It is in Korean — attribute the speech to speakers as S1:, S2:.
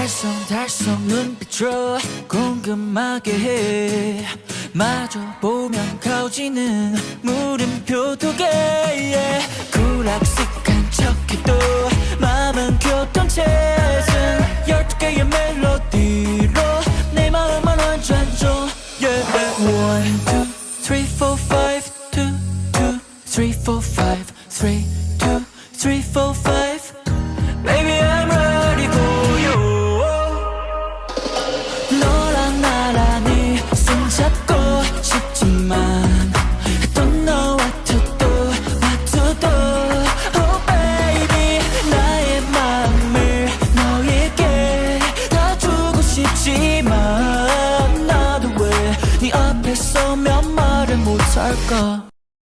S1: 달성달성 눈빛으로 궁금하게 해. 마주 보면 가오지는 물음표 2개. 구락식한 척해도 마음은 교통체증. 12개의 멜로디로 내 마음만 완전 줘. Yeah. 1, 2, 3, 4, 5 2, 2, 3, 4, 5 3, 2, 3, 4, 5 Baby I'm ready for you. 너랑 나란히 손잡고 싶지만 또 너와 또 Oh baby 나의 마음을 너에게 다 주고 싶지만 나도 왜 네 앞에 서면 말을 못할까.